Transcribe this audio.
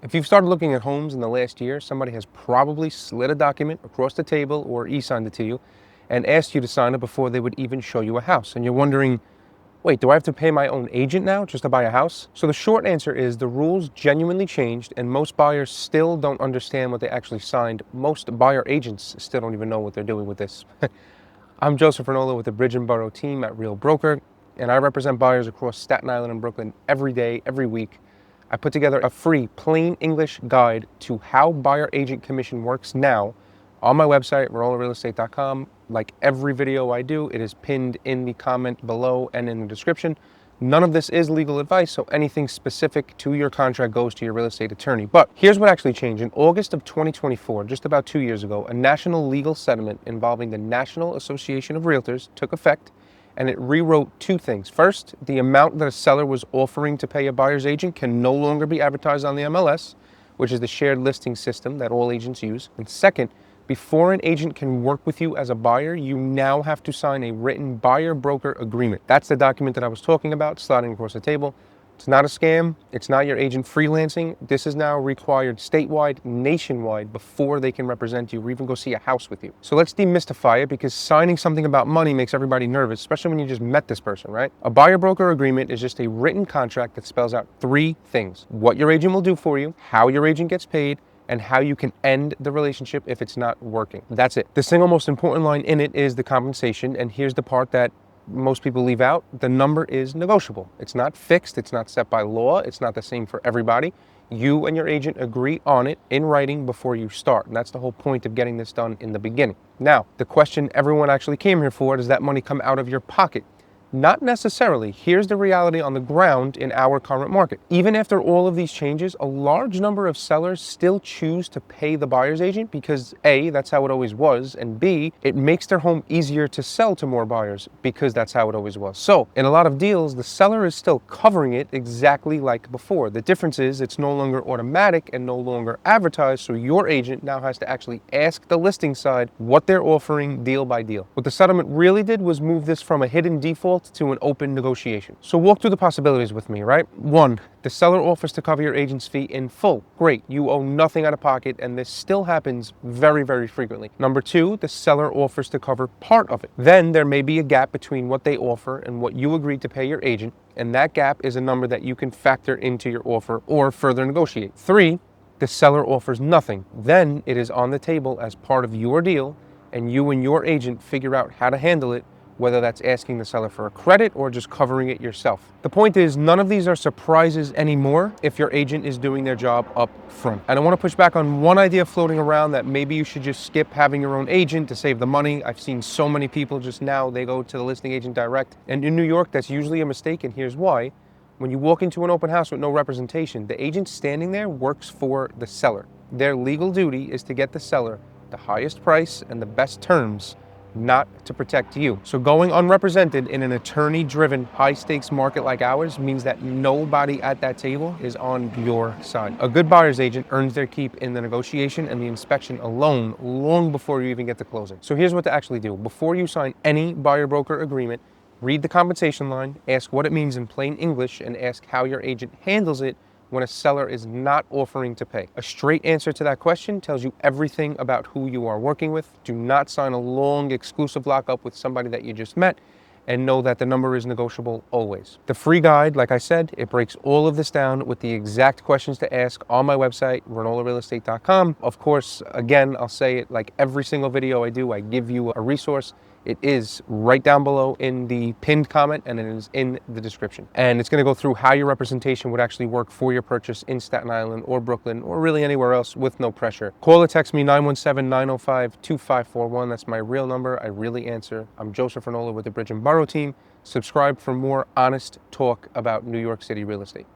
If you've started looking at homes in the last year, somebody has probably slid a document across the table or e-signed it to you and asked you to sign it before they would even show you a house. And you're wondering, wait, do I have to pay my own agent now just to buy a house? So the short answer is the rules genuinely changed and most buyers still don't understand what they actually signed. Most buyer agents still don't even know what they're doing with this. I'm Joseph Ranola with the Bridge and Boro Team at Real Broker, and I represent buyers across Staten Island and Brooklyn every day, every week. I put together a free plain English guide to how buyer agent commission works now on my website, ranolarealestate.com. Like every video I do, it is pinned in the comment below and in the description. None of this is legal advice, so anything specific to your contract goes to your real estate attorney. But here's what actually changed. In August of 2024, just about 2 years ago, a national legal settlement involving the National Association of Realtors took effect, and it rewrote two things. First, the amount that a seller was offering to pay a buyer's agent can no longer be advertised on the MLS, which is the shared listing system that all agents use. And second, before an agent can work with you as a buyer, you now have to sign a written buyer-broker agreement. That's the document that I was talking about, sliding across the table. It's not a scam. It's not your agent freelancing. This is now required statewide, nationwide, before they can represent you or even go see a house with you. So let's demystify it, because signing something about money makes everybody nervous, especially when you just met this person, right? A buyer-broker agreement is just a written contract that spells out three things: what your agent will do for you, how your agent gets paid, and how you can end the relationship if it's not working. That's it. The single most important line in it is the compensation, and here's the part that most people leave out. The number is negotiable. It's not fixed. It's not set by law. It's not the same for everybody. You and your agent agree on it in writing before you start. And that's the whole point of getting this done in the beginning. Now, the question everyone actually came here for: does that money come out of your pocket? Not necessarily. Here's the reality on the ground in our current market. Even after all of these changes, a large number of sellers still choose to pay the buyer's agent because A, that's how it always was, and B, it makes their home easier to sell to more buyers because that's how it always was. So in a lot of deals, the seller is still covering it exactly like before. The difference is it's no longer automatic and no longer advertised, so your agent now has to actually ask the listing side what they're offering deal by deal. What the settlement really did was move this from a hidden default to an open negotiation. So walk through the possibilities with me, right? 1, the seller offers to cover your agent's fee in full. Great, you owe nothing out of pocket, and this still happens very, very frequently. Number 2, the seller offers to cover part of it. Then there may be a gap between what they offer and what you agreed to pay your agent, and that gap is a number that you can factor into your offer or further negotiate. 3, the seller offers nothing. Then it is on the table as part of your deal, and you and your agent figure out how to handle it, whether that's asking the seller for a credit or just covering it yourself. The point is, none of these are surprises anymore if your agent is doing their job up front. And I want to push back on one idea floating around, that maybe you should just skip having your own agent to save the money. I've seen so many people just now, they go to the listing agent direct. And in New York, that's usually a mistake, and here's why. When you walk into an open house with no representation, the agent standing there works for the seller. Their legal duty is to get the seller the highest price and the best terms, not to protect you. So going unrepresented in an attorney-driven, high-stakes market like ours means that nobody at that table is on your side. A good buyer's agent earns their keep in the negotiation and the inspection alone long before you even get to closing. So here's what to actually do. Before you sign any buyer-broker agreement, read the compensation line, ask what it means in plain English, and ask how your agent handles it when a seller is not offering to pay. A straight answer to that question tells you everything about who you are working with. Do not sign a long exclusive lockup with somebody that you just met, and know that the number is negotiable always. The free guide, like I said, it breaks all of this down with the exact questions to ask on my website, ranolarealestate.com. Of course, again, I'll say it like every single video I do, I give you a resource. It is right down below in the pinned comment, and it is in the description. And it's going to go through how your representation would actually work for your purchase in Staten Island or Brooklyn or really anywhere else with no pressure. Call or text me 917-905-2541. That's my real number. I really answer. I'm Joseph Ranola with the Bridge and Boro Team. Subscribe for more honest talk about New York City real estate.